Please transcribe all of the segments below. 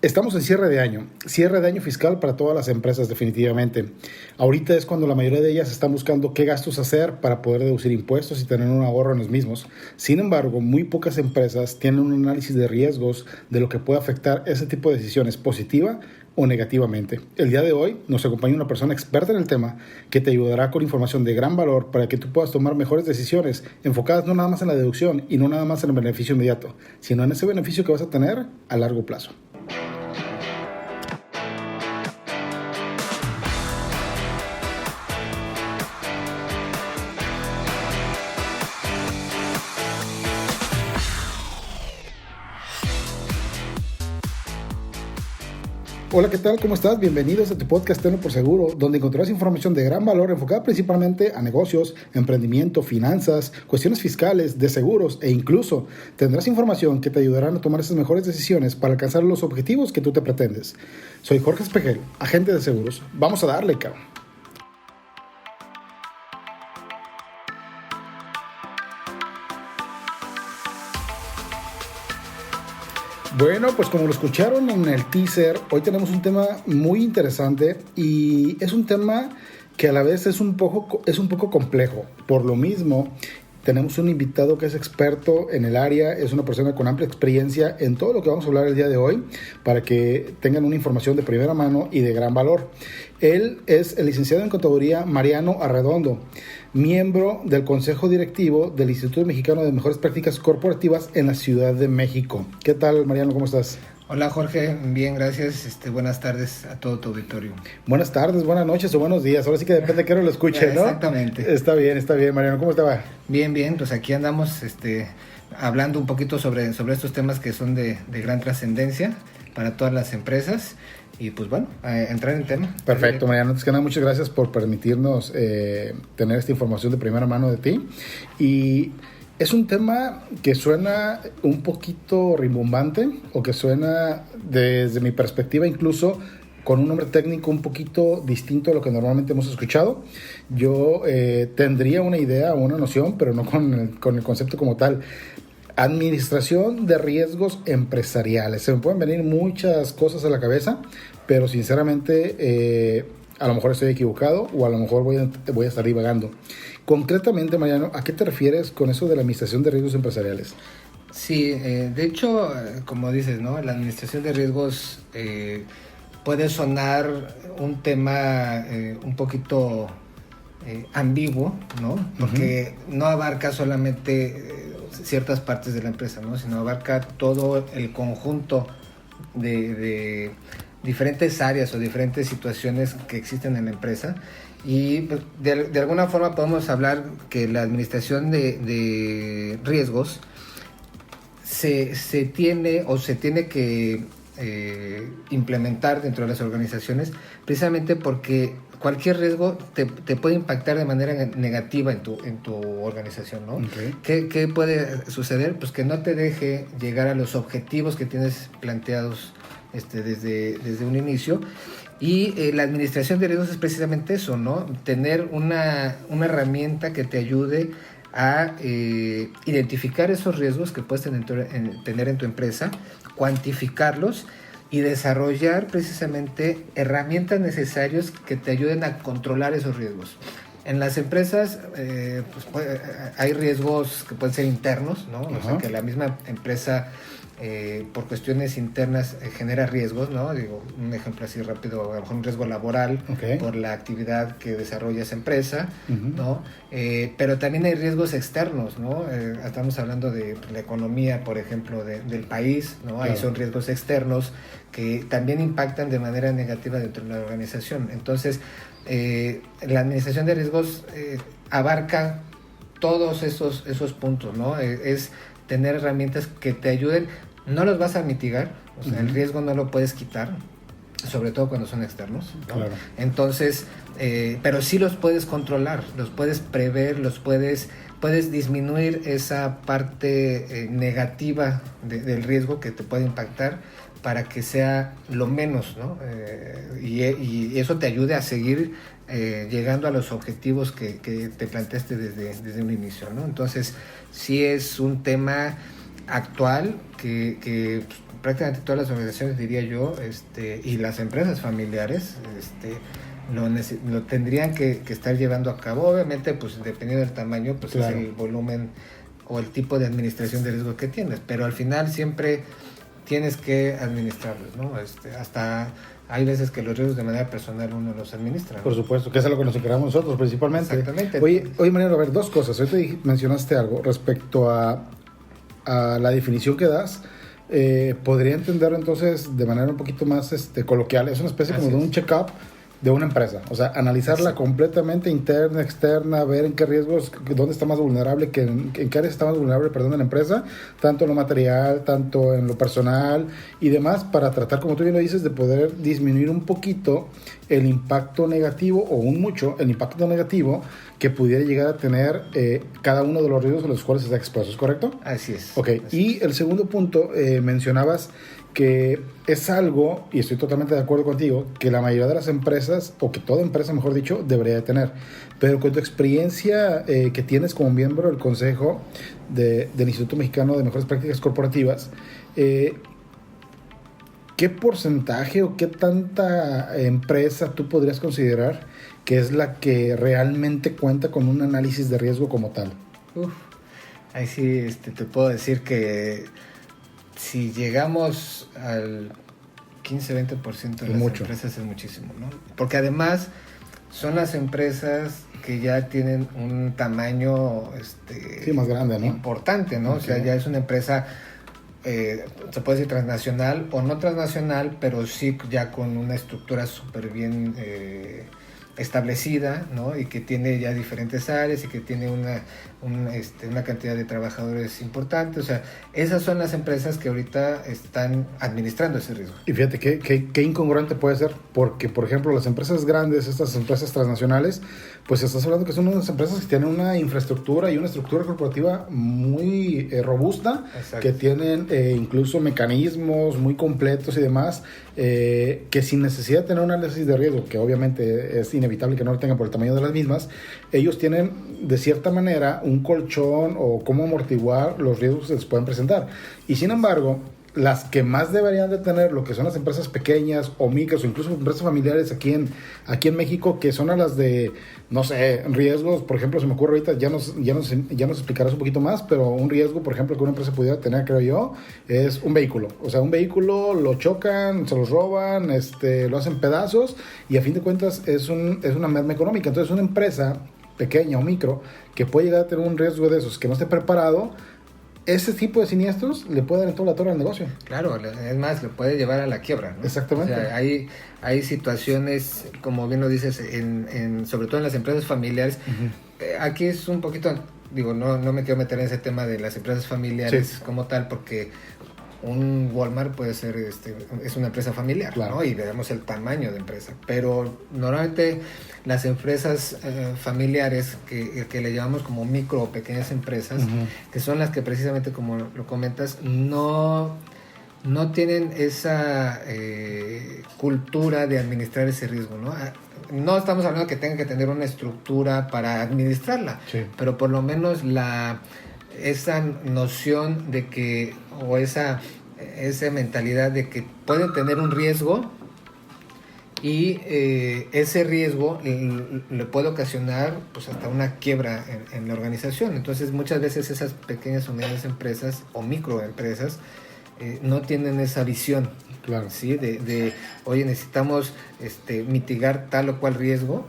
Estamos en cierre de año fiscal para todas las empresas definitivamente. Ahorita es cuando la mayoría de ellas están buscando qué gastos hacer para poder deducir impuestos y tener un ahorro en los mismos. Sin embargo, muy pocas empresas tienen un análisis de riesgos de lo que puede afectar ese tipo de decisiones positiva o negativamente. El día de hoy nos acompaña una persona experta en el tema que te ayudará con información de gran valor para que tú puedas tomar mejores decisiones enfocadas no nada más en la deducción y no nada más en el beneficio inmediato, sino en ese beneficio que vas a tener a largo plazo. Hola, ¿qué tal? ¿Cómo estás? Bienvenidos a tu podcast Tenlo por Seguro, donde encontrarás información de gran valor enfocada principalmente a negocios, emprendimiento, finanzas, cuestiones fiscales, de seguros e incluso tendrás información que te ayudarán a tomar esas mejores decisiones para alcanzar los objetivos que tú te pretendes. Soy Jorge Espejel, agente de seguros. Vamos a darle, cabrón. Bueno, pues como lo escucharon en el teaser, hoy tenemos un tema muy interesante y es un tema que a la vez es un poco complejo. Por lo mismo, tenemos un invitado que es experto en el área, es una persona con amplia experiencia en todo lo que vamos a hablar el día de hoy para que tengan una información de primera mano y de gran valor. Él es el licenciado en Contaduría Mariano Arredondo, miembro del Consejo Directivo del Instituto Mexicano de Mejores Prácticas Corporativas en la Ciudad de México. ¿Qué tal, Mariano? ¿Cómo estás? Hola, Jorge. Bien, gracias. Buenas tardes a todo tu auditorio. Buenas tardes, buenas noches o buenos días. Ahora sí que depende de qué hora lo escuche, ¿no? Exactamente. Está bien, Mariano. ¿Cómo estaba? Bien. Pues aquí andamos hablando un poquito sobre estos temas que son de gran trascendencia para todas las empresas. Y pues bueno, entrar en tema. Perfecto, Mariano. Antes que nada, muchas gracias por permitirnos tener esta información de primera mano de ti. Y es un tema que suena un poquito rimbombante o que suena, desde mi perspectiva, incluso con un nombre técnico un poquito distinto a lo que normalmente hemos escuchado. Yo tendría una idea o una noción, pero no con el concepto como tal. Administración de riesgos empresariales. Se me pueden venir muchas cosas a la cabeza, pero sinceramente a lo mejor estoy equivocado o a lo mejor voy a estar divagando. Concretamente, Mariano, ¿a qué te refieres con eso de la administración de riesgos empresariales? Sí, de hecho, como dices, ¿no? La administración de riesgos puede sonar un tema un poquito ambiguo, ¿no? Porque no abarca solamente ciertas partes de la empresa, ¿no? Sino abarca todo el conjunto de diferentes áreas o diferentes situaciones que existen en la empresa. Y de alguna forma podemos hablar que la administración de riesgos se tiene que implementar dentro de las organizaciones, precisamente porque cualquier riesgo te puede impactar de manera negativa en tu organización, ¿no? Okay. ¿Qué puede suceder? Pues que no te deje llegar a los objetivos que tienes planteados desde un inicio. Y la administración de riesgos es precisamente eso, ¿no? Tener una herramienta que te ayude a identificar esos riesgos que puedes tener en tu empresa, cuantificarlos y desarrollar precisamente herramientas necesarias que te ayuden a controlar esos riesgos. En las empresas hay riesgos que pueden ser internos, ¿no? O sea, que la misma empresa por cuestiones internas genera riesgos, ¿no? Digo, un ejemplo así rápido, a lo mejor un riesgo laboral por la actividad que desarrolla esa empresa, ¿no? Pero también hay riesgos externos, ¿no? Estamos hablando de la economía, por ejemplo, del país, ¿no? Claro. Ahí son riesgos externos que también impactan de manera negativa dentro de la organización. Entonces, la administración de riesgos abarca todos esos puntos, ¿no? Es tener herramientas que te ayuden. No los vas a mitigar, o sea, el riesgo no lo puedes quitar, sobre todo cuando son externos, ¿no? Claro. Entonces, pero sí los puedes controlar, los puedes prever, puedes disminuir esa parte negativa del riesgo que te puede impactar para que sea lo menos, ¿no? Y eso te ayude a seguir llegando a los objetivos que te planteaste desde un inicio, ¿no? Entonces, sí es un tema actual que prácticamente todas las organizaciones, diría yo, y las empresas familiares, lo tendrían que estar llevando a cabo. Obviamente, pues dependiendo del tamaño, pues claro, es el volumen o el tipo de administración de riesgo que tienes, pero al final siempre tienes que administrarlos, ¿no? Hasta hay veces que los riesgos de manera personal uno los administra, ¿no? Por supuesto, que es a lo que nos encargamos nosotros principalmente. Exactamente. Oye, Mariano, a ver, dos cosas. Ahorita mencionaste algo respecto a la definición que das. Podría entenderlo entonces de manera un poquito más coloquial. Es una especie como de un check-up de una empresa, o sea, analizarla completamente, interna, externa, ver en qué riesgos, dónde está más vulnerable, en qué áreas está más vulnerable, perdón, en la empresa, tanto en lo material, tanto en lo personal y demás, para tratar, como tú bien lo dices, de poder disminuir un poquito el impacto negativo, o un mucho, el impacto negativo que pudiera llegar a tener cada uno de los riesgos a los cuales está expuesto, ¿es correcto? Así es. Ok, así y el segundo punto, mencionabas que es algo, y estoy totalmente de acuerdo contigo, que la mayoría de las empresas, o que toda empresa, mejor dicho, debería de tener. Pero con tu experiencia que tienes como miembro del Consejo del Instituto Mexicano de Mejores Prácticas Corporativas, ¿qué porcentaje o qué tanta empresa tú podrías considerar que es la que realmente cuenta con un análisis de riesgo como tal? Ahí sí te puedo decir que si llegamos al 15-20% de las empresas es muchísimo, ¿no? Porque además son las empresas que ya tienen un tamaño más grande, ¿no? Importante, ¿no? Okay. O sea, ya es una empresa, se puede decir transnacional o no transnacional, pero sí ya con una estructura súper bien establecida, ¿no? Y que tiene ya diferentes áreas y que tiene una cantidad de trabajadores importante. O sea, esas son las empresas que ahorita están administrando ese riesgo. Y fíjate qué incongruente puede ser, porque, por ejemplo, las empresas grandes, estas empresas transnacionales, pues estás hablando que son unas empresas que tienen una infraestructura y una estructura corporativa muy robusta. Exacto. Que tienen incluso mecanismos muy completos y demás, que sin necesidad de tener un análisis de riesgo, que obviamente es inevitable que no lo tengan por el tamaño de las mismas, ellos tienen de cierta manera un colchón o cómo amortiguar los riesgos que se les pueden presentar. Y sin embargo, las que más deberían de tener lo que son las empresas pequeñas o micros o incluso empresas familiares aquí en México, que son a las de, no sé, riesgos, por ejemplo, se me ocurre ahorita, ya nos explicarás un poquito más, pero un riesgo, por ejemplo, que una empresa pudiera tener, creo yo, es un vehículo. O sea, un vehículo lo chocan, se los roban, lo hacen pedazos y a fin de cuentas es una merma económica. Entonces, una empresa pequeña o micro que puede llegar a tener un riesgo de esos que no esté preparado, ese tipo de siniestros le puede dar en toda la torre al negocio. Claro, es más, le puede llevar a la quiebra, ¿no? Exactamente. O sea, hay situaciones, como bien lo dices, sobre todo en las empresas familiares. Uh-huh. Aquí es un poquito, no me quiero meter en ese tema de las empresas familiares como tal, porque un Walmart puede ser, es una empresa familiar, claro, ¿no? Y vemos el tamaño de empresa. Pero normalmente las empresas familiares que le llamamos como micro o pequeñas empresas, uh-huh, que son las que precisamente, como lo comentas, no tienen esa cultura de administrar ese riesgo, ¿no? No estamos hablando de que tengan que tener una estructura para administrarla, sí, pero por lo menos esa noción de que, o esa mentalidad de que pueden tener un riesgo y ese riesgo le puede ocasionar pues hasta una quiebra en la organización. Entonces muchas veces esas pequeñas o medianas empresas o microempresas no tienen esa visión, claro, ¿sí? de oye, necesitamos mitigar tal o cual riesgo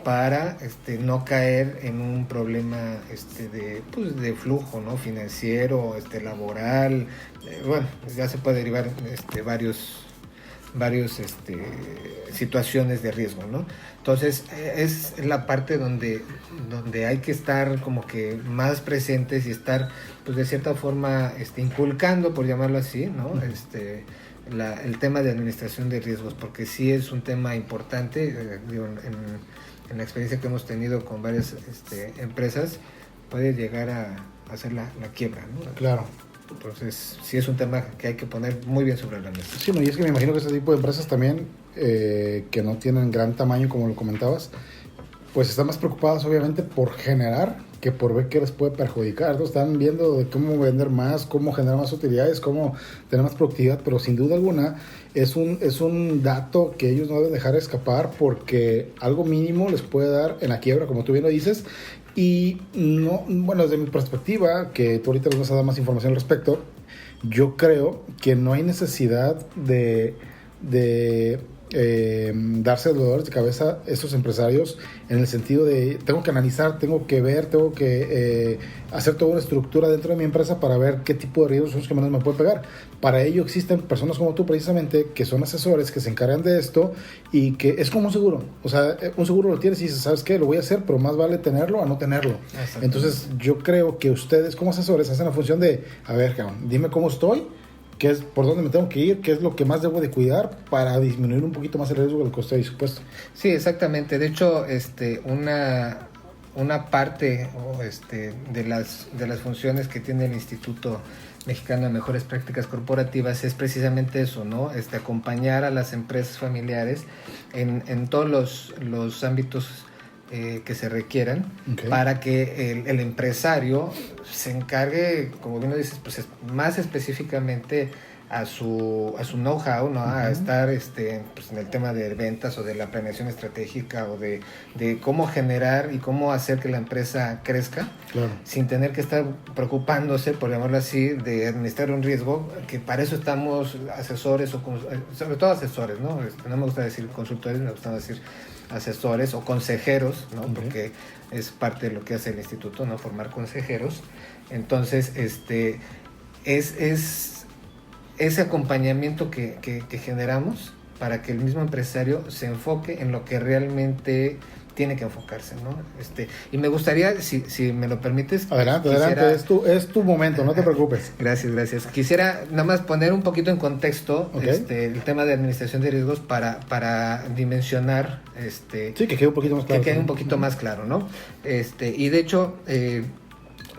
para no caer en un problema de flujo, ¿no? Financiero, laboral. Bueno, ya se puede derivar varios situaciones de riesgo, ¿no? Entonces es la parte donde hay que estar como que más presentes y estar pues de cierta forma inculcando, por llamarlo así, ¿no? El tema de administración de riesgos, porque sí es un tema importante. En la experiencia que hemos tenido con varias empresas, puede llegar a hacer la quiebra, ¿no? Claro. Entonces, sí es un tema que hay que poner muy bien sobre la mesa. Sí, no, y es que me imagino que ese tipo de empresas también, que no tienen gran tamaño, como lo comentabas, pues están más preocupadas obviamente por generar que por ver qué les puede perjudicar, ¿no? Están viendo de cómo vender más, cómo generar más utilidades, cómo tener más productividad, pero sin duda alguna es un dato que ellos no deben dejar escapar, porque algo mínimo les puede dar en la quiebra, como tú bien lo dices. Y no, bueno, desde mi perspectiva, que tú ahorita nos vas a dar más información al respecto, yo creo que no hay necesidad de darse dolores de cabeza a estos empresarios, en el sentido de tengo que analizar, tengo que ver, tengo que hacer toda una estructura dentro de mi empresa para ver qué tipo de riesgos son los que menos me pueden pegar. Para ello existen personas como tú, precisamente, que son asesores, que se encargan de esto, y que es como un seguro. O sea, un seguro lo tienes y dices, ¿sabes qué? Lo voy a hacer, pero más vale tenerlo a no tenerlo. Entonces yo creo que ustedes como asesores hacen la función de, a ver, cabrón, dime cómo estoy, qué es, por dónde me tengo que ir, qué es lo que más debo de cuidar para disminuir un poquito más el riesgo del que estoy dispuesto. Sí, exactamente. De hecho, una parte de las funciones que tiene el Instituto Mexicano de Mejores Prácticas Corporativas es precisamente eso, ¿no? Acompañar a las empresas familiares en todos los ámbitos que se requieran, okay, para que el empresario se encargue, como bien lo dices, pues más específicamente a su know-how, ¿no? A estar pues en el tema de ventas o de la planeación estratégica o de cómo generar y cómo hacer que la empresa crezca, claro, sin tener que estar preocupándose, por llamarlo así, de administrar un riesgo, que para eso estamos asesores, o sobre todo asesores, ¿no? No me gusta decir consultores, me gusta decir asesores o consejeros, ¿no? Okay. Porque es parte de lo que hace el instituto, ¿no? Formar consejeros. Entonces, es ese acompañamiento que generamos para que el mismo empresario se enfoque en lo que realmente tiene que enfocarse, ¿no? Y me gustaría, si me lo permites... Adelante, es tu momento, no te preocupes. Gracias. Quisiera nada más poner un poquito en contexto, okay, el tema de administración de riesgos para dimensionar... sí, que quede un poquito más claro. Que quede un poquito más claro, ¿no? Y de hecho,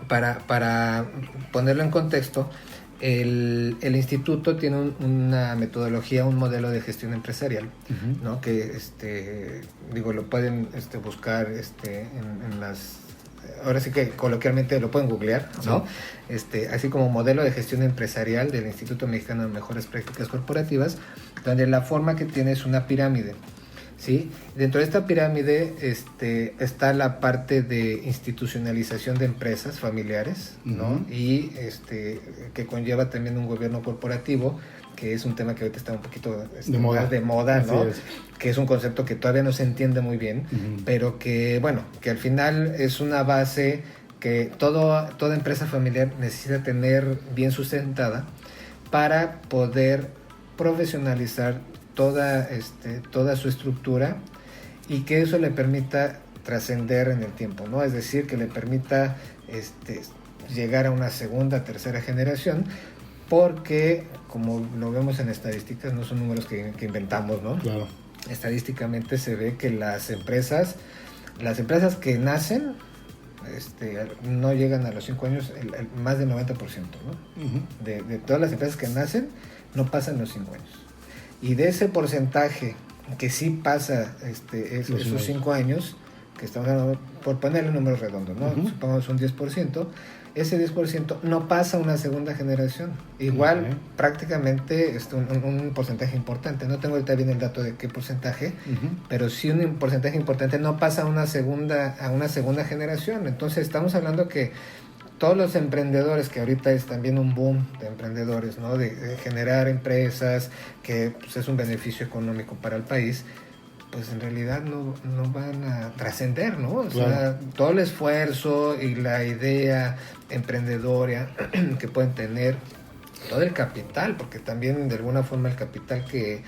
para ponerlo en contexto, el instituto tiene una metodología, un modelo de gestión empresarial, ¿no? Que lo pueden buscar en las, ahora sí que coloquialmente lo pueden googlear, ¿no? Sí. Así como modelo de gestión empresarial del Instituto Mexicano de Mejores Prácticas Corporativas, donde la forma que tiene es una pirámide, ¿sí? Dentro de esta pirámide está la parte de institucionalización de empresas familiares, ¿no? Y que conlleva también un gobierno corporativo, que es un tema que ahorita está un poquito de moda, ¿no? Que es un concepto que todavía no se entiende muy bien, pero que, bueno, que al final es una base que toda empresa familiar necesita tener bien sustentada para poder profesionalizar toda su estructura, y que eso le permita trascender en el tiempo, ¿no? Es decir, que le permita llegar a una segunda, tercera generación, porque como lo vemos en estadísticas, no son números que inventamos, ¿no? Claro. Estadísticamente se ve que las empresas que nacen no llegan a los 5 años, más del 90%, ¿no? De todas las empresas que nacen no pasan los 5 años. Y de ese porcentaje que sí pasa esos 5 años, que estamos hablando, por ponerle números redondos, ¿no? Supongamos un 10%, ese 10% no pasa a una segunda generación. Igual, prácticamente un porcentaje importante. No tengo ahorita bien el dato de qué porcentaje, pero sí un porcentaje importante no pasa a una segunda generación. Entonces estamos hablando que todos los emprendedores, que ahorita es también un boom de emprendedores, ¿no? De generar empresas, que pues, es un beneficio económico para el país, pues en realidad no van a trascender, ¿no? O sea, todo el esfuerzo y la idea emprendedora que pueden tener, todo el capital, porque también de alguna forma el capital que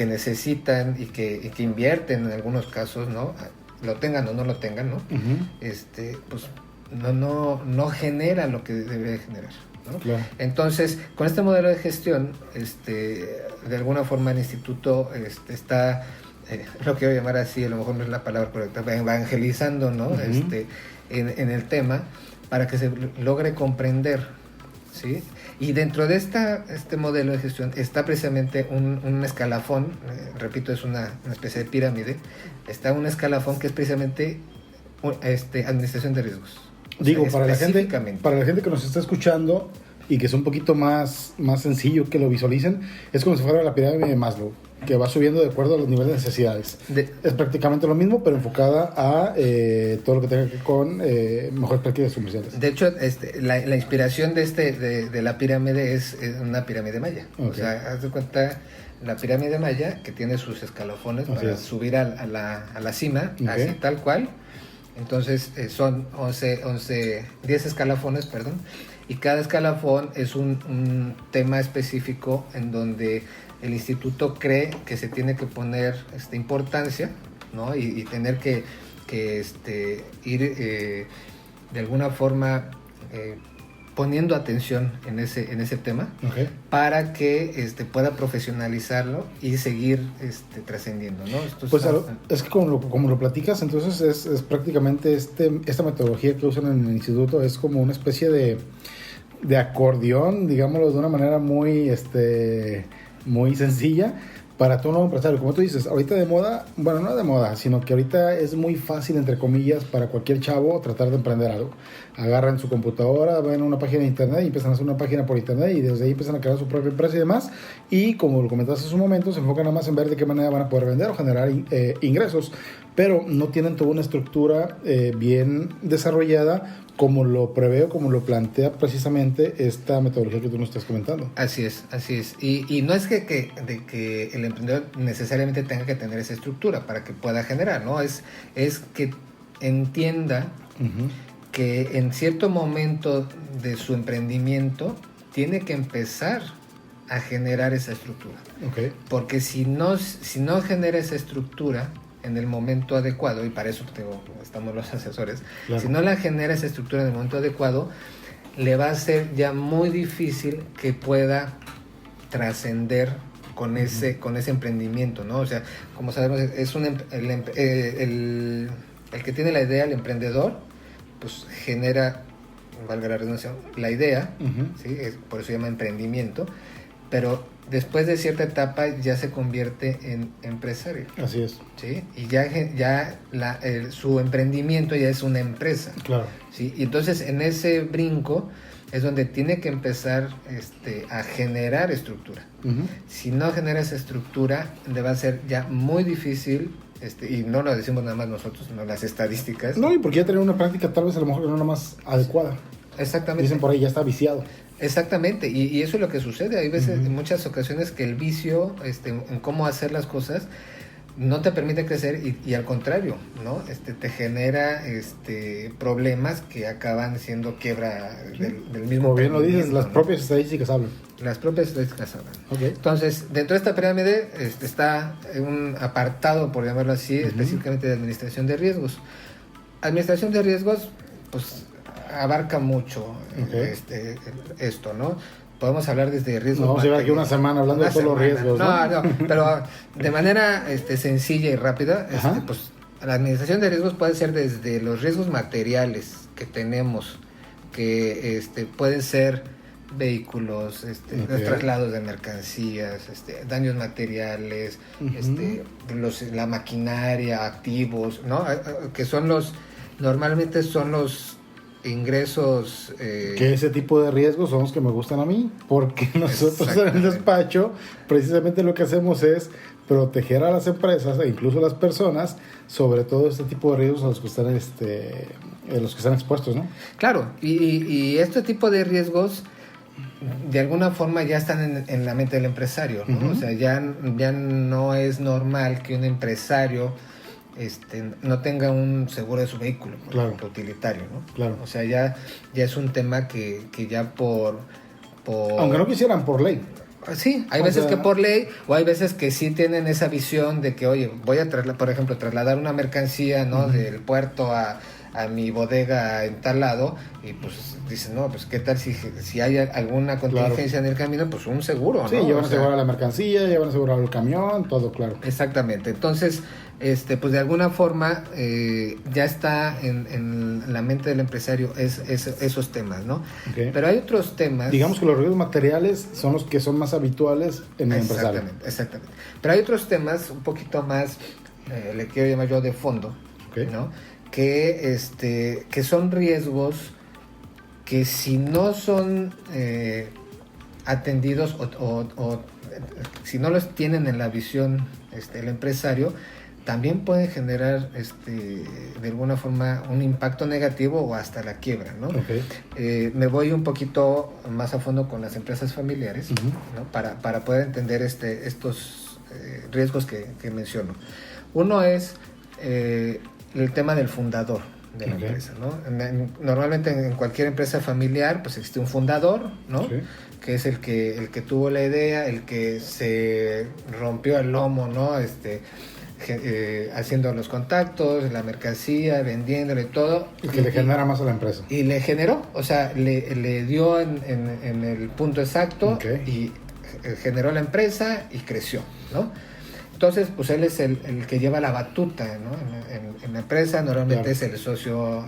necesitan y que invierten en algunos casos, ¿no? Lo tengan o no lo tengan, ¿no? Pues no genera lo que debería generar, ¿no? Claro. Entonces, con este modelo de gestión, de alguna forma el instituto está, lo quiero llamar así, a lo mejor no es la palabra correcta, evangelizando, ¿no? En el tema, para que se logre comprender, ¿sí? Y dentro de este modelo de gestión está precisamente un escalafón, repito, es una especie de pirámide, está un escalafón que es precisamente administración de riesgos. Digo, sea, para la gente que nos está escuchando y que es un poquito más sencillo que lo visualicen, es como si fuera la pirámide de Maslow, que va subiendo de acuerdo a los niveles de necesidades. Es prácticamente lo mismo, pero enfocada a todo lo que tenga que ver con mejores prácticas comerciales. De hecho, la inspiración de la pirámide es una pirámide maya. Okay. O sea, haz de cuenta la pirámide maya que tiene sus escalafones para subir a la cima, así tal cual. Entonces son 10 escalafones, perdón, y cada escalafón es un tema específico en donde el instituto cree que se tiene que poner importancia, ¿no? Y tener que ir de alguna forma poniendo atención en ese tema, para que pueda profesionalizarlo y seguir trascendiendo, ¿no? Pues es que como lo platicas, entonces es prácticamente esta metodología que usan en el instituto es como una especie de acordeón, digámoslo de una manera muy sencilla para todo nuevo empresario. Como tú dices, ahorita de moda, bueno, no de moda, sino que ahorita es muy fácil, entre comillas, para cualquier chavo tratar de emprender algo. Agarran su computadora, ven una página de internet y empiezan a hacer una página por internet y desde ahí empiezan a crear su propia empresa y demás. Y como lo comentaste hace un momento, se enfocan nada más en ver de qué manera van a poder vender o generar ingresos, pero no tienen toda una estructura bien desarrollada como lo prevé o como lo plantea precisamente esta metodología que tú nos estás comentando. Así es. Y no es que el emprendedor necesariamente tenga que tener esa estructura para que pueda generar, ¿no? Es que entienda que en cierto momento de su emprendimiento tiene que empezar a generar esa estructura. Porque si no genera esa estructura en el momento adecuado, y para eso estamos los asesores, si no la genera esa estructura en el momento adecuado, le va a ser ya muy difícil que pueda trascender con ese emprendimiento, ¿no? O sea, como sabemos, es el que tiene la idea, el emprendedor, pues genera, valga la redundancia, la idea, ¿sí? Por eso se llama emprendimiento, pero después de cierta etapa ya se convierte en empresario. Así es. ¿Sí? Y ya su emprendimiento ya es una empresa. Claro. ¿Sí? Y entonces en ese brinco es donde tiene que empezar a generar estructura. Si no genera esa estructura, le va a ser ya muy difícil, y no lo decimos nada más nosotros, sino las estadísticas. No, y porque ya tener una práctica tal vez a lo mejor no la más adecuada. Exactamente. Dicen por ahí, ya está viciado. Exactamente, y eso es lo que sucede. Hay veces, en muchas ocasiones, que el vicio en cómo hacer las cosas no te permite crecer y al contrario, ¿no? Te genera problemas que acaban siendo quiebra del mismo. Como bien lo dices, las propias estadísticas hablan. Las propias estadísticas hablan. Entonces, dentro de esta pirámide está un apartado, por llamarlo así, específicamente de administración de riesgos. Administración de riesgos, pues abarca mucho esto, ¿no? Podemos hablar desde riesgos. No, vamos a llevar aquí una semana hablando de todos los riesgos, ¿no? No, pero de manera sencilla y rápida, pues la administración de riesgos puede ser desde los riesgos materiales que tenemos, que pueden ser vehículos, los traslados de mercancías, daños materiales, la maquinaria, activos, ¿no? Que son normalmente son los ingresos. Que ese tipo de riesgos son los que me gustan a mí, porque nosotros en el despacho precisamente lo que hacemos es proteger a las empresas e incluso a las personas sobre todo este tipo de riesgos a los que están expuestos, ¿no? Claro, y este tipo de riesgos de alguna forma ya están en la mente del empresario, ¿no? O sea, ya no es normal que un empresario no tenga un seguro de su vehículo, por ejemplo, utilitario, ¿no? Claro. O sea, ya es un tema que ya por... Aunque no quisieran, por ley. Sí, hay veces que por ley, o hay veces que sí tienen esa visión de que, oye, voy a por ejemplo, trasladar una mercancía, ¿no? Del puerto a mi bodega en tal lado, y pues dicen, no, pues qué tal si hay alguna contingencia en el camino, pues un seguro, ¿no? Sí, llevan a asegurar la mercancía, llevan a asegurar el camión, todo, claro. Exactamente, entonces, pues de alguna forma ya está en la mente del empresario esos temas, ¿no? Pero hay otros temas. Digamos que los riesgos materiales son los que son más habituales en el empresario. Exactamente. Pero hay otros temas un poquito más, le quiero llamar yo de fondo, ¿no? que son riesgos que si no son atendidos o si no los tienen en la visión el empresario, también pueden generar de alguna forma un impacto negativo o hasta la quiebra, ¿no? Okay. Me voy un poquito más a fondo con las empresas familiares, ¿no? Para poder entender estos riesgos que menciono. Uno es el tema del fundador de la empresa, ¿no? Normalmente en cualquier empresa familiar pues existe un fundador, ¿no? Sí. Que es el que tuvo la idea, el que se rompió el lomo, ¿no? Haciendo los contactos, la mercancía, vendiéndole todo. Y que le genera más a la empresa. Y le generó, o sea, le dio en el punto exacto, okay. Y generó la empresa y creció, ¿no? Entonces, pues él es el que lleva la batuta, ¿no? En la empresa, normalmente claro. Es el socio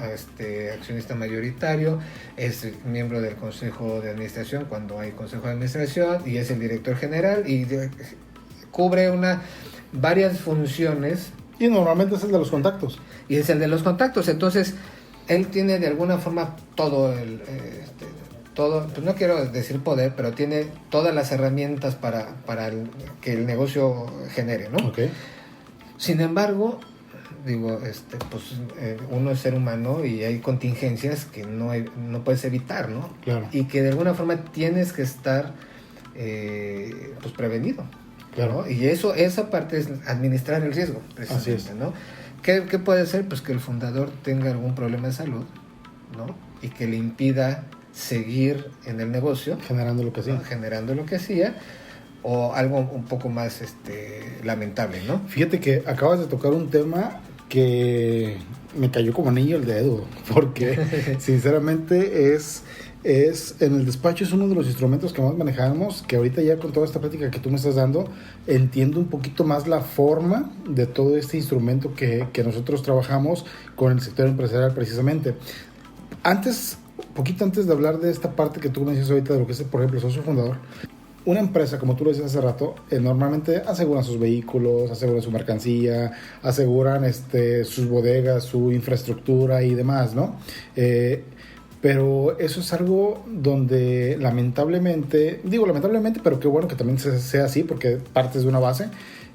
accionista mayoritario, es miembro del consejo de administración cuando hay consejo de administración y es el director general y cubre varias funciones. Y normalmente es el de los contactos. Y es el de los contactos, entonces él tiene de alguna forma todo todo, pues no quiero decir poder, pero tiene todas las herramientas para que el negocio genere, ¿no? Okay. Sin embargo, digo, uno es ser humano y hay contingencias que no puedes evitar, ¿no? Claro. Y que de alguna forma tienes que estar pues prevenido. Claro. ¿No? Y esa parte es administrar el riesgo, precisamente. Así es. ¿No? ¿Qué puede ser? Pues que el fundador tenga algún problema de salud, ¿no? Y que le impida seguir en el negocio. Generando lo que hacía. ¿No? Generando lo que hacía. O algo un poco más lamentable, ¿no? Fíjate que acabas de tocar un tema que me cayó como anillo al dedo, porque sinceramente es en el despacho es uno de los instrumentos que más manejamos, que ahorita ya con toda esta plática que tú me estás dando, entiendo un poquito más la forma de todo este instrumento que nosotros trabajamos con el sector empresarial precisamente. Poquito antes de hablar de esta parte que tú me dices ahorita de lo que es, por ejemplo, el socio fundador, una empresa, como tú lo decías hace rato, normalmente aseguran sus vehículos, aseguran su mercancía, aseguran sus bodegas, su infraestructura y demás, ¿no? Pero eso es algo donde lamentablemente, pero qué bueno que también sea así porque partes de una base,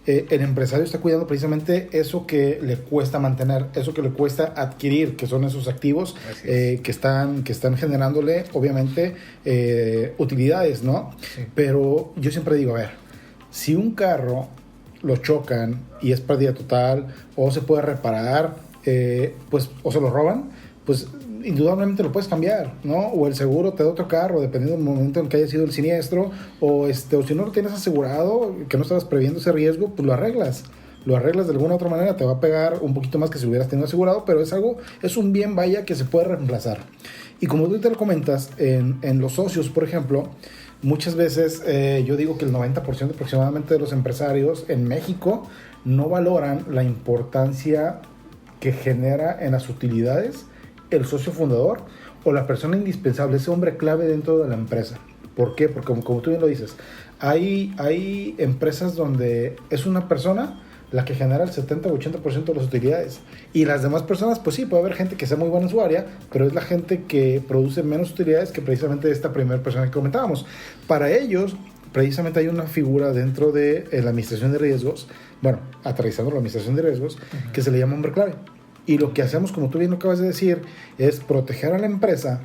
el empresario está cuidando precisamente eso que le cuesta mantener, eso que le cuesta adquirir, que son esos activos que están generándole obviamente utilidades, ¿no? Sí. Pero yo siempre digo, a ver, si un carro lo chocan y es pérdida total o se puede reparar, pues o se lo roban, pues indudablemente lo puedes cambiar, ¿no? O el seguro te da otro carro, dependiendo del momento en que haya sido el siniestro, o si no lo tienes asegurado, que no estabas previendo ese riesgo, pues lo arreglas de alguna otra manera, te va a pegar un poquito más que si lo hubieras tenido asegurado, pero es un bien vaya que se puede reemplazar. Y como tú te lo comentas, en los socios, por ejemplo, muchas veces yo digo que el 90% aproximadamente de los empresarios en México no valoran la importancia que genera en las utilidades el socio fundador o la persona indispensable, ese hombre clave dentro de la empresa. ¿Por qué? Porque como tú bien lo dices, hay empresas donde es una persona la que genera el 70 o 80% de las utilidades y las demás personas, pues sí, puede haber gente que sea muy buena en su área, pero es la gente que produce menos utilidades que precisamente esta primera persona que comentábamos. Para ellos, precisamente hay una figura dentro de la administración de riesgos, bueno, aterrizando la administración de riesgos, uh-huh, que se le llama hombre clave. Y lo que hacemos, como tú bien lo acabas de decir, es proteger a la empresa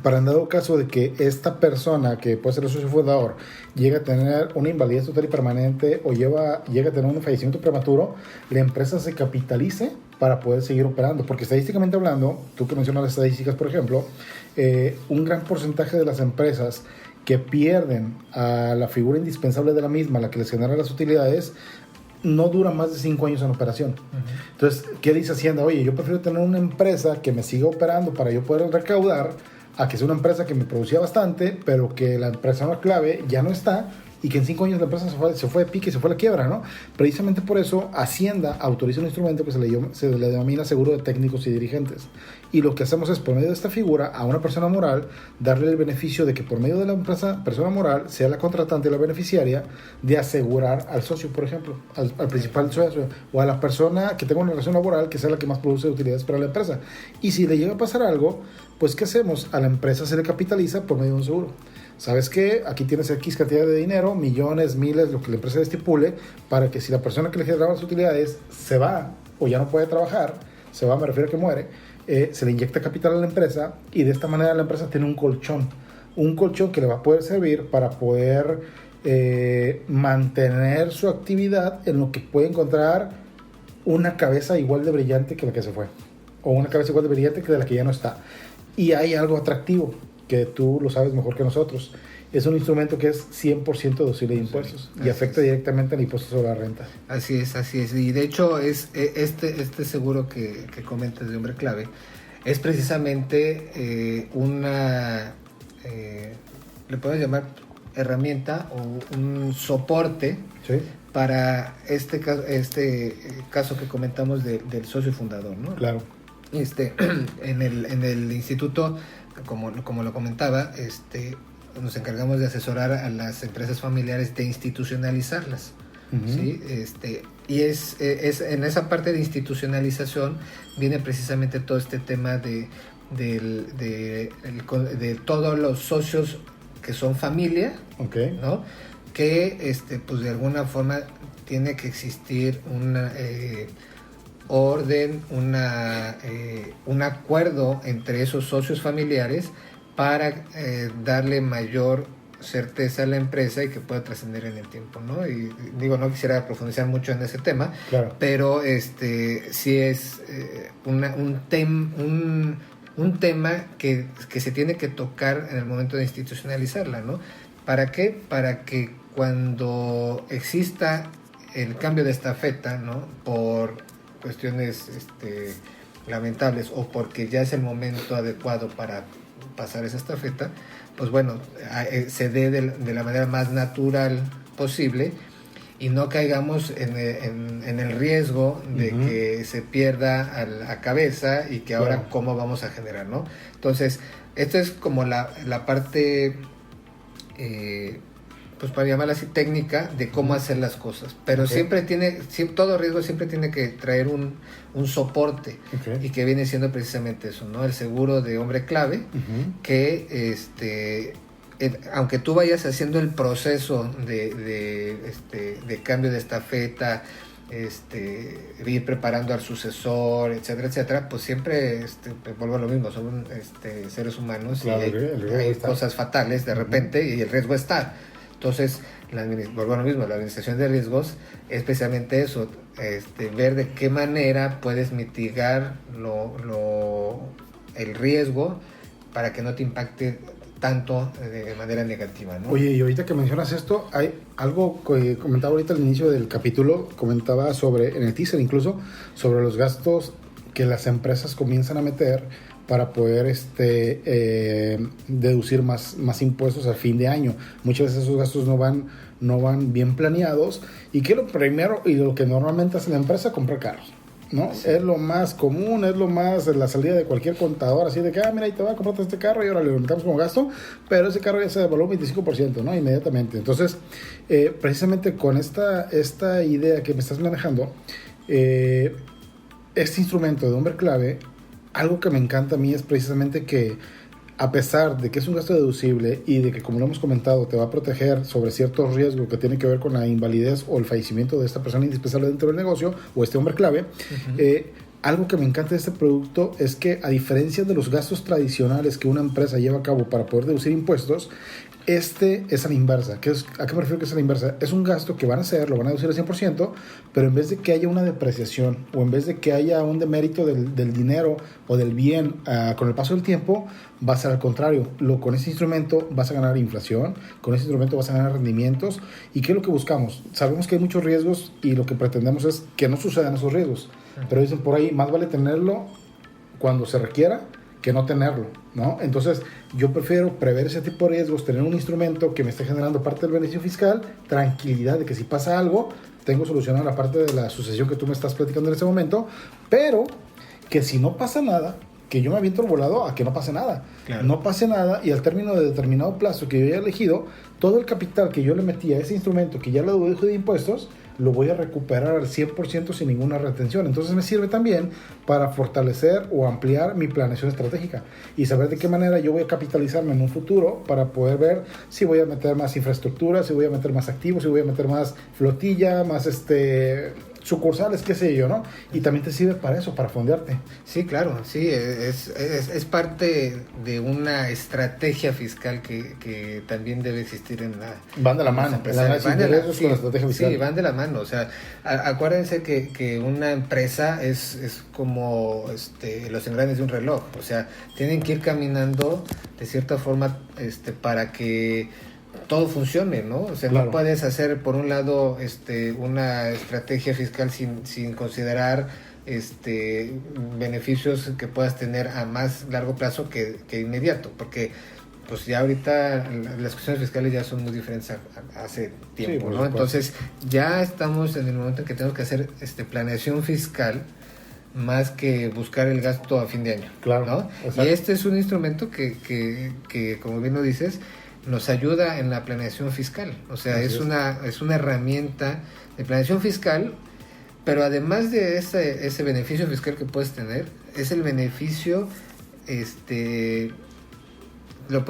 para en dado caso de que esta persona, que puede ser el socio fundador, llegue a tener una invalidez total y permanente o llegue a tener un fallecimiento prematuro, la empresa se capitalice para poder seguir operando. Porque estadísticamente hablando, tú que mencionas las estadísticas, por ejemplo, un gran porcentaje de las empresas que pierden a la figura indispensable de la misma, la que les genera las utilidades, no dura más de 5 años en operación. Uh-huh. Entonces, ¿qué dice Hacienda? Oye, yo prefiero tener una empresa que me siga operando para yo poder recaudar, a que sea una empresa que me producía bastante, pero que la persona clave ya no está y que en 5 años la empresa se fue de pique, se fue a la quiebra, ¿no? Precisamente por eso Hacienda autoriza un instrumento que se le denomina seguro de técnicos y dirigentes. Y lo que hacemos es, por medio de esta figura, a una persona moral, darle el beneficio de que por medio de la persona moral sea la contratante y la beneficiaria de asegurar al socio, por ejemplo, al principal socio, o a la persona que tenga una relación laboral que sea la que más produce utilidades para la empresa. Y si le llega a pasar algo, pues ¿qué hacemos? A la empresa se le capitaliza por medio de un seguro. ¿Sabes qué? Aquí tienes X cantidad de dinero, millones, miles, lo que la empresa estipule, para que si la persona que le generaba las utilidades se va o ya no puede trabajar, se va, me refiero a que muere, se le inyecta capital a la empresa y de esta manera la empresa tiene un colchón que le va a poder servir para poder mantener su actividad en lo que puede encontrar una cabeza igual de brillante que la que se fue, o una cabeza igual de brillante que de la que ya no está. Y hay algo atractivo, que tú lo sabes mejor que nosotros. Es un instrumento que es 100% deducible de impuestos y afecta directamente al impuesto sobre la renta. Así es. Y de hecho, este seguro que comentas de hombre clave es precisamente una, le podemos llamar herramienta o un soporte, ¿sí?, para este caso que comentamos del socio fundador, ¿no? Claro. En el instituto, como lo comentaba, nos encargamos de asesorar a las empresas familiares, de institucionalizarlas. Uh-huh. ¿Sí? Y es en esa parte de institucionalización viene precisamente todo este tema de todos los socios que son familia, okay, ¿no? Que pues de alguna forma tiene que existir una orden, un acuerdo entre esos socios familiares para darle mayor certeza a la empresa y que pueda trascender en el tiempo, ¿no? Y digo, no quisiera profundizar mucho en ese tema, claro, pero sí es un tema que se tiene que tocar en el momento de institucionalizarla, ¿no? ¿Para qué? Para que cuando exista el cambio de estafeta, ¿no?, por cuestiones lamentables o porque ya es el momento adecuado para pasar esa estafeta, pues bueno, se dé de la manera más natural posible y no caigamos en el riesgo de uh-huh, que se pierda a la cabeza y que ahora, claro, cómo vamos a generar, ¿no? Entonces, esto es como la parte, pues para llamarla así, técnica de cómo hacer las cosas, pero okay, todo riesgo siempre tiene que traer un soporte, okay, y que viene siendo precisamente eso, ¿no? El seguro de hombre clave, uh-huh, que aunque tú vayas haciendo el proceso de cambio de estafeta, ir preparando al sucesor, etcétera, pues siempre vuelvo a lo mismo, son seres humanos, claro, y hay cosas fatales de repente, uh-huh, y el riesgo está. Entonces, vuelvo a lo mismo, la administración de riesgos es precisamente eso, ver de qué manera puedes mitigar el riesgo para que no te impacte tanto de manera negativa, ¿no? Oye, y ahorita que mencionas esto, hay algo que comentaba ahorita al inicio del capítulo, comentaba en el teaser incluso, sobre los gastos que las empresas comienzan a meter para poder deducir más impuestos a fin de año. Muchas veces esos gastos no van bien planeados, y que lo primero y lo que normalmente hace la empresa es comprar carros, ¿no? Sí. Es lo más común, es lo más la salida de cualquier contador, así de que, mira, ahí te va a comprar este carro y ahora le metamos como gasto, pero ese carro ya se devaluó un 25%, ¿no? Inmediatamente. Entonces, precisamente con esta idea que me estás manejando, este instrumento de hombre clave, algo que me encanta a mí es precisamente que, a pesar de que es un gasto deducible y de que, como lo hemos comentado, te va a proteger sobre ciertos riesgos que tienen que ver con la invalidez o el fallecimiento de esta persona indispensable dentro del negocio o este hombre clave, uh-huh, algo que me encanta de este producto es que, a diferencia de los gastos tradicionales que una empresa lleva a cabo para poder deducir impuestos, es a la inversa. ¿A qué me refiero que es a la inversa? Es un gasto que lo van a deducir al 100%, pero en vez de que haya una depreciación o en vez de que haya un demérito del dinero o del bien con el paso del tiempo, va a ser al contrario. Con ese instrumento vas a ganar inflación, con ese instrumento vas a ganar rendimientos. ¿Y qué es lo que buscamos? Sabemos que hay muchos riesgos y lo que pretendemos es que no sucedan esos riesgos. Pero dicen por ahí, más vale tenerlo cuando se requiera que no tenerlo, ¿no? Entonces, yo prefiero prever ese tipo de riesgos, tener un instrumento que me esté generando parte del beneficio fiscal, tranquilidad de que si pasa algo, tengo solucionada la parte de la sucesión que tú me estás platicando en ese momento, pero que si no pasa nada, que yo me aviento el volado a que no pase nada. Claro. No pase nada y al término de determinado plazo que yo haya elegido, todo el capital que yo le metí a ese instrumento que ya lo dedujo de impuestos, lo voy a recuperar al 100% sin ninguna retención. Entonces me sirve también para fortalecer o ampliar mi planeación estratégica y saber de qué manera yo voy a capitalizarme en un futuro para poder ver si voy a meter más infraestructura, si voy a meter más activos, si voy a meter más flotilla, más sucursales, qué sé yo, ¿no? Y también te sirve para eso, para fondearte. Sí, claro, sí, es parte de una estrategia fiscal que también debe existir en la... Van de la mano, con la estrategia fiscal. Sí, van de la mano, o sea, acuérdense que una empresa es como los engranes de un reloj, o sea, tienen que ir caminando de cierta forma para que todo funcione, ¿no? O sea, claro. No puedes hacer por un lado una estrategia fiscal sin considerar beneficios que puedas tener a más largo plazo que inmediato, porque pues ya ahorita las cuestiones fiscales ya son muy diferentes a hace tiempo, sí, ¿no? Entonces ya estamos en el momento en que tenemos que hacer planeación fiscal más que buscar el gasto a fin de año, claro, ¿no? Exacto. Y este es un instrumento que como bien lo dices, nos ayuda en la planeación fiscal, o sea, es una herramienta de planeación fiscal, pero además de ese beneficio fiscal que puedes tener, es el beneficio, lo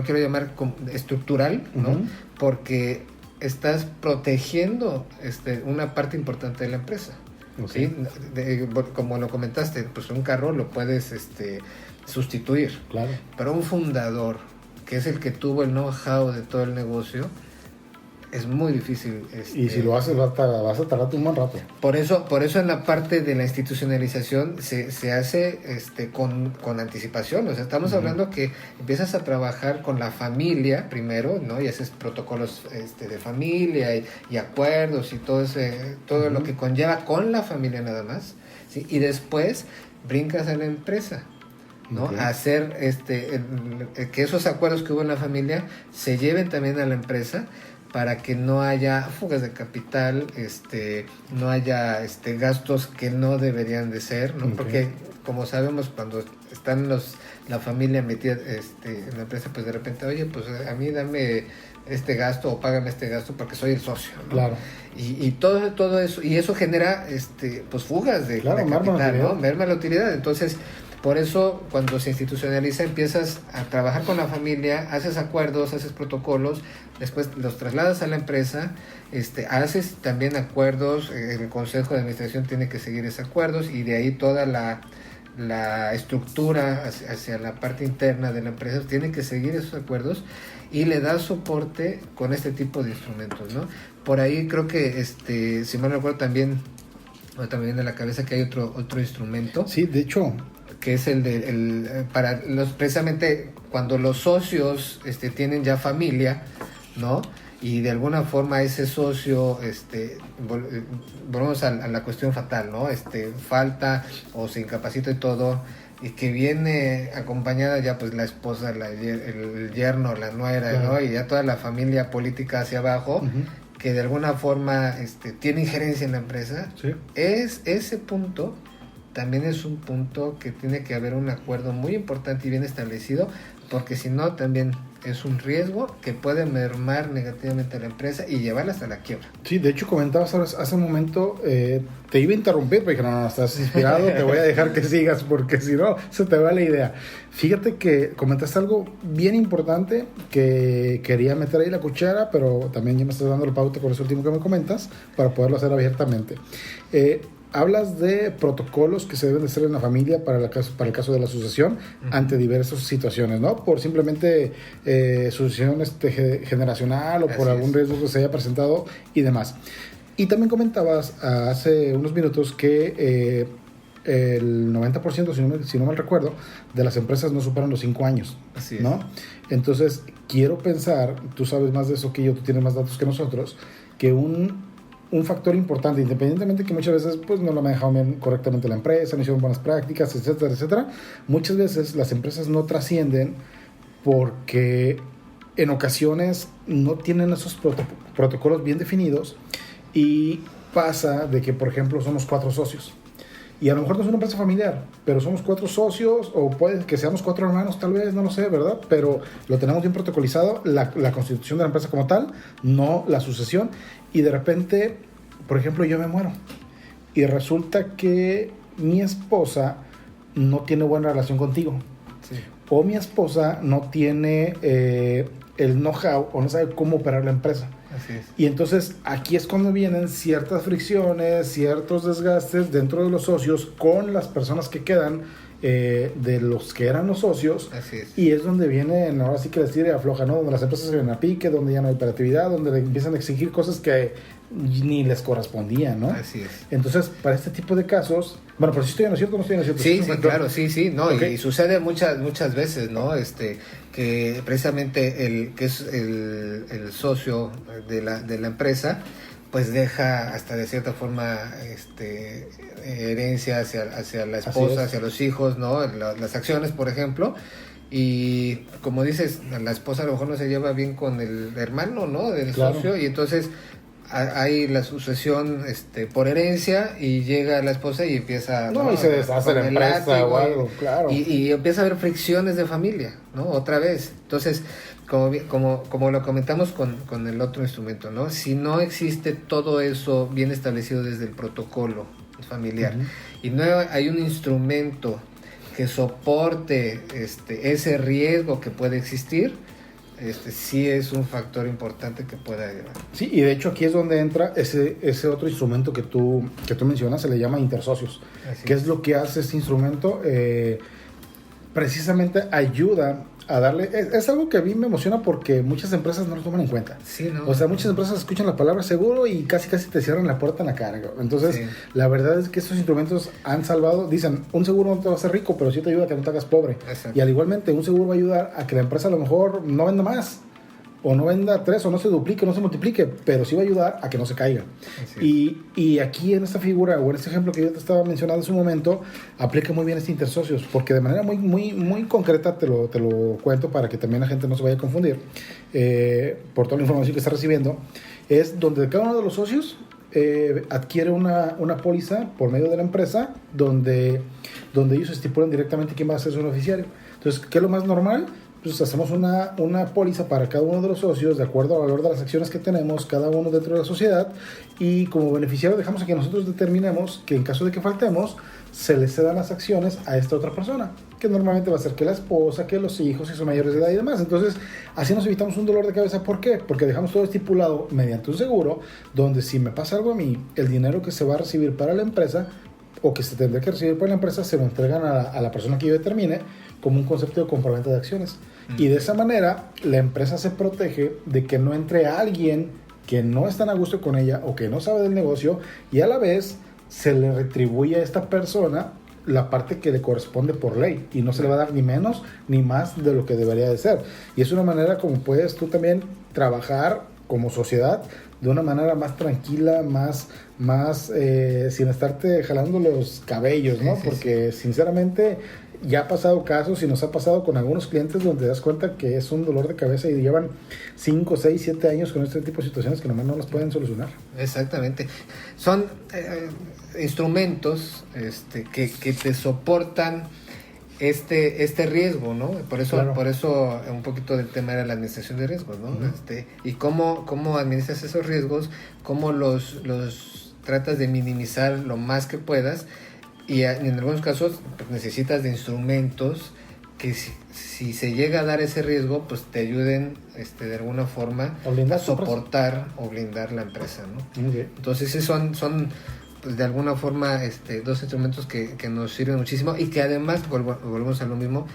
quiero llamar estructural, ¿no? Uh-huh. Porque estás protegiendo una parte importante de la empresa, okay. ¿Sí? Como lo comentaste, pues un carro lo puedes sustituir, claro. Pero un fundador, que es el que tuvo el know-how de todo el negocio, es muy difícil. Y si lo haces, vas a tardar un buen rato. Por eso en la parte de la institucionalización se hace con anticipación. O sea, estamos uh-huh. hablando que empiezas a trabajar con la familia primero, ¿no? Y haces protocolos de familia y acuerdos y todo uh-huh. lo que conlleva con la familia nada más, ¿sí? Y después brincas a la empresa, ¿no? Okay. Hacer que esos acuerdos que hubo en la familia se lleven también a la empresa para que no haya fugas de capital, no haya gastos que no deberían de ser, ¿no? Okay. Porque como sabemos, cuando están la familia metida en la empresa, pues de repente, oye, pues a mí dame este gasto o págame este gasto porque soy el socio, ¿no? Claro. Y todo eso, y eso genera pues fugas de capital, ¿no? Merma la utilidad. Entonces, por eso, cuando se institucionaliza, empiezas a trabajar con la familia, haces acuerdos, haces protocolos, después los trasladas a la empresa, haces también acuerdos, el consejo de administración tiene que seguir esos acuerdos y de ahí toda la estructura hacia la parte interna de la empresa tiene que seguir esos acuerdos y le da soporte con este tipo de instrumentos, ¿no? Por ahí creo que, si mal no recuerdo, también me viene a la cabeza que hay otro instrumento. Sí, de hecho, que es precisamente cuando los socios tienen ya familia, ¿no? Y de alguna forma ese socio, volvemos a la cuestión fatal, ¿no? Falta o se incapacita y todo, y que viene acompañada ya pues la esposa, el yerno, la nuera, claro. ¿no? Y ya toda la familia política hacia abajo, uh-huh. que de alguna forma tiene injerencia en la empresa, sí. Ese punto también es un punto que tiene que haber un acuerdo muy importante y bien establecido, porque si no también es un riesgo que puede mermar negativamente a la empresa y llevarla hasta la quiebra. Sí, de hecho comentabas hace un momento, te iba a interrumpir, pero dije, no, estás inspirado, te voy a dejar que sigas, porque si no, se te va la idea. Fíjate que comentaste algo bien importante, que quería meter ahí la cuchara, pero también ya me estás dando la pauta con eso último que me comentas, para poderlo hacer abiertamente. Hablas de protocolos que se deben de hacer en la familia para el caso de la sucesión, uh-huh. ante diversas situaciones, ¿no? Por simplemente sucesión generacional o por algún riesgo que se haya presentado y demás. Y también comentabas hace unos minutos que el 90%, si no mal recuerdo, de las empresas no superan los 5 años, Así es. ¿no? Entonces, quiero pensar, tú sabes más de eso que yo, tú tienes más datos que nosotros, que un un factor importante, independientemente que muchas veces pues no lo manejaron bien correctamente la empresa, no hicieron buenas prácticas, etcétera, etcétera. Muchas veces las empresas no trascienden porque en ocasiones no tienen esos protocolos bien definidos y pasa de que, por ejemplo, somos 4 socios. Y a lo mejor no es una empresa familiar, pero somos 4 socios, o puede que seamos 4 hermanos, tal vez, no lo sé, ¿verdad? Pero lo tenemos bien protocolizado, la constitución de la empresa como tal, no la sucesión. Y de repente, por ejemplo, yo me muero. Y resulta que mi esposa no tiene buena relación contigo. Sí. O mi esposa no tiene el know-how o no sabe cómo operar la empresa. Así es. Y entonces aquí es cuando vienen ciertas fricciones, ciertos desgastes dentro de los socios con las personas que quedan de los que eran los socios. Así es. Y es donde viene, ahora sí que les tira y afloja, ¿no? Donde las empresas se ven a pique, donde ya no hay operatividad, donde le empiezan a exigir cosas que ni les correspondían, ¿no? Así es. Entonces, para este tipo de casos, bueno, pero si estoy en lo cierto o no estoy en lo cierto. Sí, sí, claro, sí, no, Okay. y sucede muchas veces, ¿no? Que precisamente el socio de la empresa, pues deja hasta de cierta forma herencia hacia la esposa, hacia los hijos, ¿no? Las acciones, por ejemplo. Y como dices, la esposa a lo mejor no se lleva bien con el hermano, ¿no? Del socio, y entonces hay la sucesión por herencia y llega la esposa y empieza y se deshace la empresa o algo, claro. Y empieza a haber fricciones de familia, ¿no? Otra vez. Entonces, como lo comentamos con el otro instrumento, ¿no? Si no existe todo eso bien establecido desde el protocolo familiar, uh-huh, y no hay un instrumento que soporte ese riesgo que puede existir, sí es un factor importante que pueda llevar. Sí, y de hecho aquí es donde entra ese otro instrumento que tú mencionas, se le llama intersocios. ¿Qué es lo que hace este instrumento? Precisamente ayuda a darle... Es algo que a mí me emociona porque muchas empresas no lo toman en cuenta. Sí, ¿no? O sea, muchas empresas escuchan la palabra seguro y casi te cierran la puerta en la cara. Entonces, sí, la verdad es que estos instrumentos han salvado... Dicen, un seguro no te va a hacer rico, pero sí te ayuda a que no te hagas pobre. Exacto. Y al igualmente, un seguro va a ayudar a que la empresa a lo mejor no venda más, o no venda 3, o no se duplique, o no se multiplique, pero sí va a ayudar a que no se caiga. Y aquí en esta figura, o en este ejemplo que yo te estaba mencionando en su momento, aplica muy bien este intersocios, porque de manera muy concreta te lo cuento para que también la gente no se vaya a confundir, por toda la información que está recibiendo, es donde cada uno de los socios adquiere una póliza por medio de la empresa, donde ellos estipulan directamente quién va a ser su beneficiario. Entonces, ¿qué es lo más normal? Pues hacemos una póliza para cada uno de los socios de acuerdo al valor de las acciones que tenemos cada uno dentro de la sociedad, y como beneficiario dejamos a que nosotros determinemos que en caso de que faltemos se le cedan las acciones a esta otra persona, que normalmente va a ser que la esposa, que los hijos si son mayores de edad y demás. Entonces así nos evitamos un dolor de cabeza. ¿Por qué? Porque dejamos todo estipulado mediante un seguro, donde si me pasa algo a mí, el dinero que se va a recibir para la empresa o que se tendrá que recibir por la empresa se lo entregan a la persona que yo determine, como un concepto de compraventa de acciones. Y de esa manera la empresa se protege de que no entre alguien que no está a gusto con ella o que no sabe del negocio, y a la vez se le retribuye a esta persona la parte que le corresponde por ley, y no se le va a dar ni menos ni más de lo que debería de ser. Y es una manera como puedes tú también trabajar como sociedad de una manera más tranquila, más sin estarte jalando los cabellos, ¿no? Porque sinceramente ya ha pasado casos y nos ha pasado con algunos clientes donde te das cuenta que es un dolor de cabeza y llevan 5, 6, 7 años con este tipo de situaciones que nomás no las pueden solucionar. Exactamente. Son instrumentos que te soportan este riesgo, ¿no? Por eso un poquito del tema era la administración de riesgos, ¿no? Uh-huh. Y cómo administras esos riesgos, cómo los tratas de minimizar lo más que puedas. Y en algunos casos pues, necesitas de instrumentos que si se llega a dar ese riesgo, pues te ayuden de alguna forma a soportar o blindar la empresa, ¿no? Okay. Entonces son pues, de alguna forma dos instrumentos que nos sirven muchísimo, y que además, volvemos a lo mismo,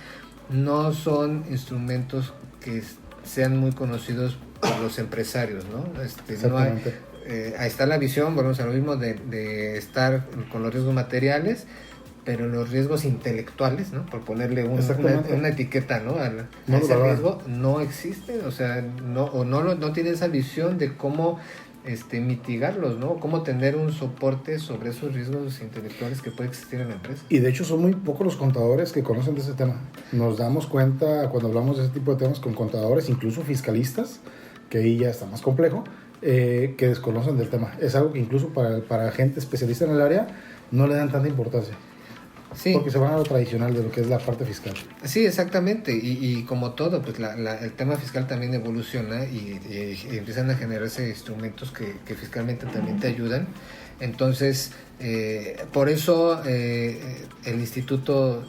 no son instrumentos que sean muy conocidos por los empresarios, ¿no? Ahí está la visión, volvemos a lo mismo, de estar con los riesgos materiales, pero los riesgos intelectuales, ¿no? Por ponerle una etiqueta, ¿no? A ese riesgo no existe, o sea, no tiene esa visión de cómo mitigarlos, ¿no? Cómo tener un soporte sobre esos riesgos intelectuales que puede existir en la empresa. Y de hecho son muy pocos los contadores que conocen de ese tema. Nos damos cuenta cuando hablamos de ese tipo de temas con contadores, incluso fiscalistas, que ahí ya está más complejo, que desconocen del tema. Es algo que incluso para gente especialista en el área no le dan tanta importancia. Sí. Porque se van a lo tradicional de lo que es la parte fiscal. Sí, exactamente. Y como todo, pues el tema fiscal también evoluciona y empiezan a generarse instrumentos que fiscalmente también te ayudan. Entonces, por eso el instituto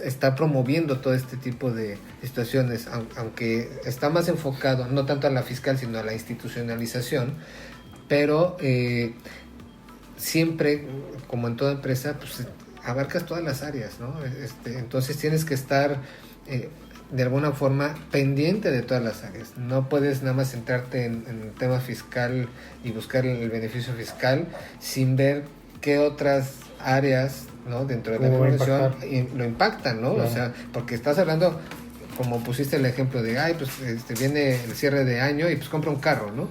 está promoviendo todo este tipo de situaciones, aunque está más enfocado no tanto a la fiscal, sino a la institucionalización, pero siempre, como en toda empresa, pues abarcas todas las áreas, ¿no? Entonces tienes que estar de alguna forma pendiente de todas las áreas. No puedes nada más centrarte en el tema fiscal y buscar el beneficio fiscal sin ver qué otras áreas, ¿no?, dentro de la organización lo impactan, ¿no? Claro. O sea, porque estás hablando, como pusiste el ejemplo de, pues viene el cierre de año y pues compra un carro, ¿no?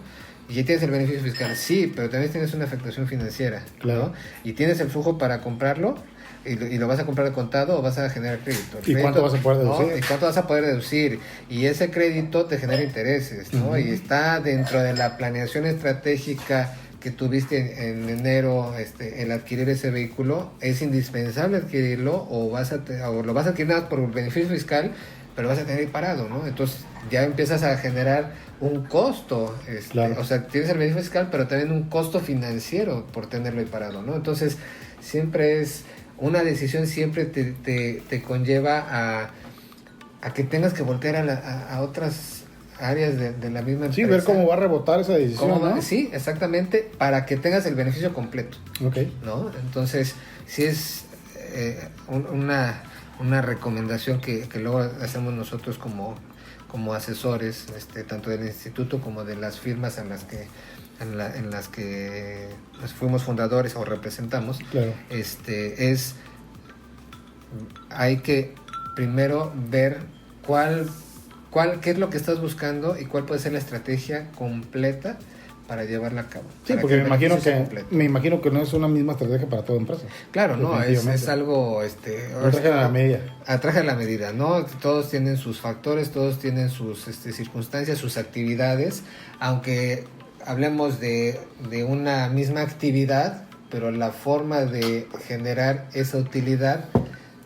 Y ya tienes el beneficio fiscal, sí, pero también tienes una afectación financiera, claro, ¿no? Y tienes el flujo para comprarlo. Y lo vas a comprar de contado o vas a generar crédito. ¿Y cuánto vas a poder deducir? ¿No? ¿Y cuánto vas a poder deducir? Y ese crédito te genera intereses, ¿no? Uh-huh. Y está dentro de la planeación estratégica que tuviste en enero, el adquirir ese vehículo. Es indispensable adquirirlo o lo vas a adquirir nada por un beneficio fiscal, pero vas a tener parado, ¿no? Entonces ya empiezas a generar un costo, claro. O sea, tienes el beneficio fiscal, pero también un costo financiero por tenerlo ahí parado, ¿no? Entonces siempre es una decisión, siempre te conlleva a que tengas que voltear a otras áreas de la misma empresa. Sí, ver cómo va a rebotar esa decisión, ¿no? Sí, exactamente, para que tengas el beneficio completo. Okay. ¿No? Entonces, sí es una recomendación que luego hacemos nosotros como asesores, tanto del instituto como de las firmas en las que fuimos fundadores o representamos. Claro. Hay que primero ver qué es lo que estás buscando y cuál puede ser la estrategia completa para llevarla a cabo. Sí, porque me imagino que no es una misma estrategia para toda empresa. Claro, no, es algo... Traje a la medida. Traje a la medida, ¿no? Todos tienen sus factores, todos tienen sus circunstancias, sus actividades, aunque hablemos de una misma actividad, pero la forma de generar esa utilidad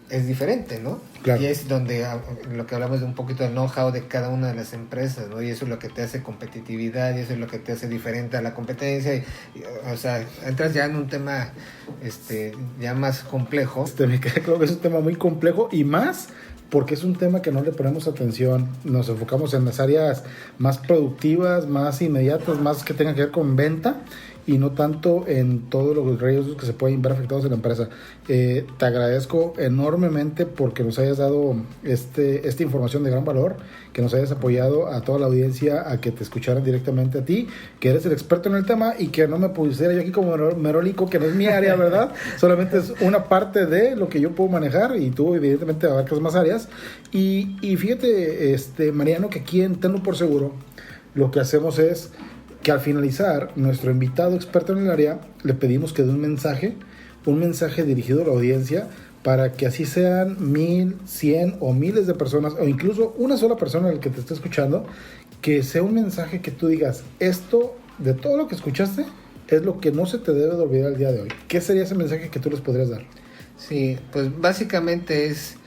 es diferente, ¿no? Claro. Y es donde lo que hablamos de un poquito del know-how de cada una de las empresas, ¿no? Y eso es lo que te hace competitividad y eso es lo que te hace diferente a la competencia. O sea, entras ya en un tema ya más complejo. Me queda claro que es un tema muy complejo y más porque es un tema que no le ponemos atención. Nos enfocamos en las áreas más productivas, más inmediatas, más que tengan que ver con venta y no tanto en todos los riesgos que se pueden ver afectados en la empresa. Te agradezco enormemente porque nos hayas dado esta información de gran valor, que nos hayas apoyado a toda la audiencia a que te escucharan directamente a ti, que eres el experto en el tema y que no me pusiera yo aquí como merólico, que no es mi área, ¿verdad? Solamente es una parte de lo que yo puedo manejar y tú evidentemente abarcas más áreas. Y fíjate, Mariano, que aquí en Tenlo por Seguro lo que hacemos es que al finalizar, nuestro invitado experto en el área, le pedimos que dé un mensaje dirigido a la audiencia para que así sean 1,000, 100 o miles de personas, o incluso una sola persona el que te esté escuchando, que sea un mensaje que tú digas, esto, de todo lo que escuchaste, es lo que no se te debe de olvidar el día de hoy. ¿Qué sería ese mensaje que tú les podrías dar? Sí, pues básicamente es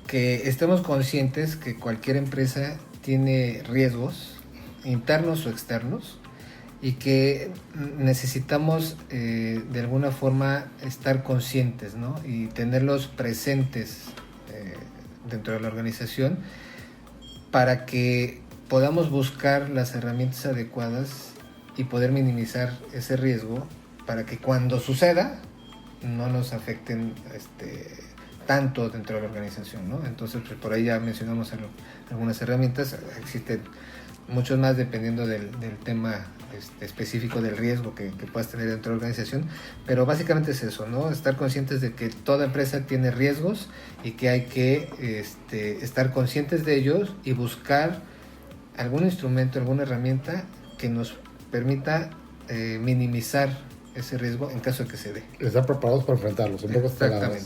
que estemos conscientes que cualquier empresa tiene riesgos, internos o externos, y que necesitamos de alguna forma estar conscientes, ¿no? Y tenerlos presentes dentro de la organización para que podamos buscar las herramientas adecuadas y poder minimizar ese riesgo para que cuando suceda no nos afecten tanto dentro de la organización, ¿no? Entonces, pues, por ahí ya mencionamos algunas herramientas, existen muchos más dependiendo del tema específico del riesgo que puedas tener dentro de la organización, pero básicamente es eso, ¿no? Estar conscientes de que toda empresa tiene riesgos y que hay que estar conscientes de ellos y buscar algún instrumento, alguna herramienta que nos permita minimizar ese riesgo en caso de que se dé. Estar preparados para enfrentarlos. Exactamente.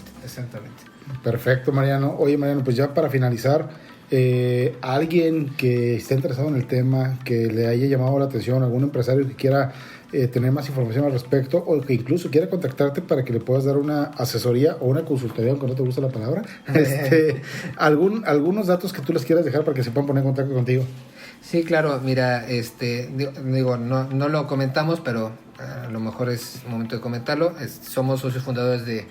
Perfecto, Mariano. Oye, Mariano, pues ya para finalizar, alguien que esté interesado en el tema, que le haya llamado la atención, algún empresario que quiera tener más información al respecto, o que incluso quiera contactarte para que le puedas dar una asesoría o una consultoría, aunque no te guste la palabra, algunos datos que tú les quieras dejar para que se puedan poner en contacto contigo. Sí, claro, mira, digo, no lo comentamos, pero a lo mejor es momento de comentarlo. Somos socios fundadores de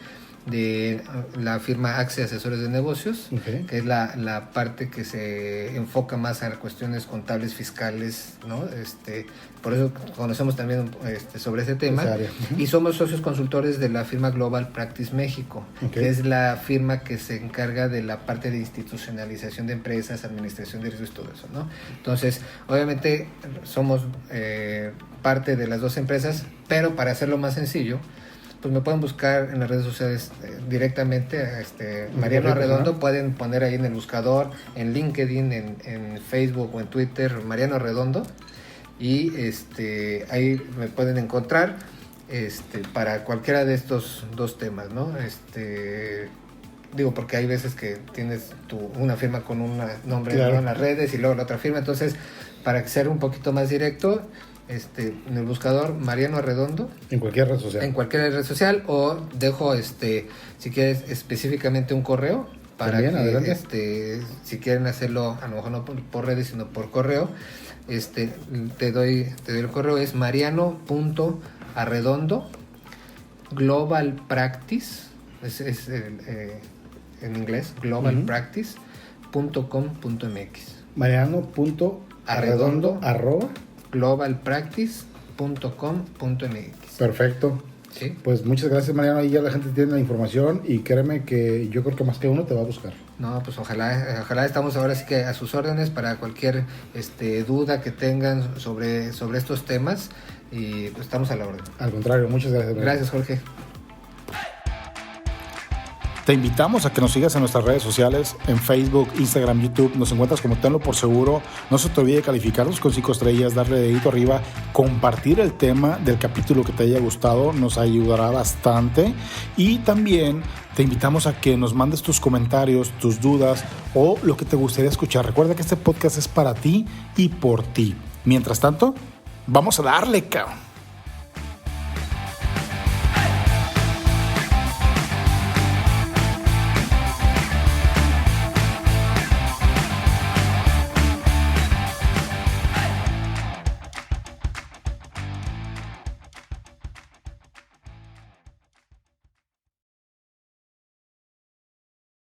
la firma Axe Asesores de Negocios, okay, que es la parte que se enfoca más a cuestiones contables, fiscales, ¿no? Por eso conocemos también sobre ese tema. Y somos socios consultores de la firma Global Practice México, okay, que es la firma que se encarga de la parte de institucionalización de empresas, administración de riesgos y todo eso, ¿no? Entonces, obviamente somos parte de las dos empresas, pero para hacerlo más sencillo, pues me pueden buscar en las redes sociales directamente, Mariano Arredondo, pueden poner ahí en el buscador, en LinkedIn, en Facebook o en Twitter, Mariano Arredondo, y ahí me pueden encontrar para cualquiera de estos dos temas, ¿no? Digo, porque hay veces que tienes una firma con un nombre, claro, ¿no?, en las redes y luego la otra firma, entonces para ser un poquito más directo, en el buscador Mariano Arredondo, en cualquier red social, o dejo si quieres específicamente un correo para también, que si quieren hacerlo a lo mejor no por redes sino por correo, te doy el correo, es mariano.arredondo Global Practice, en inglés, globalpractice.com.mx. mariano.arredondo globalpractice.com.mx. Perfecto. ¿Sí? Pues muchas gracias, Mariano. Ahí ya la gente tiene la información y créeme que yo creo que más que uno te va a buscar. No, pues ojalá estamos ahora sí que a sus órdenes para cualquier duda que tengan sobre estos temas, y pues estamos a la orden. Al contrario, muchas gracias, Mariano. Gracias, Jorge. Te invitamos a que nos sigas en nuestras redes sociales, en Facebook, Instagram, YouTube. Nos encuentras como Tenlo por Seguro. No se te olvide calificarnos con 5 estrellas, darle dedito arriba, compartir el tema del capítulo que te haya gustado, nos ayudará bastante. Y también te invitamos a que nos mandes tus comentarios, tus dudas o lo que te gustaría escuchar. Recuerda que este podcast es para ti y por ti. Mientras tanto, vamos a darle, cabrón.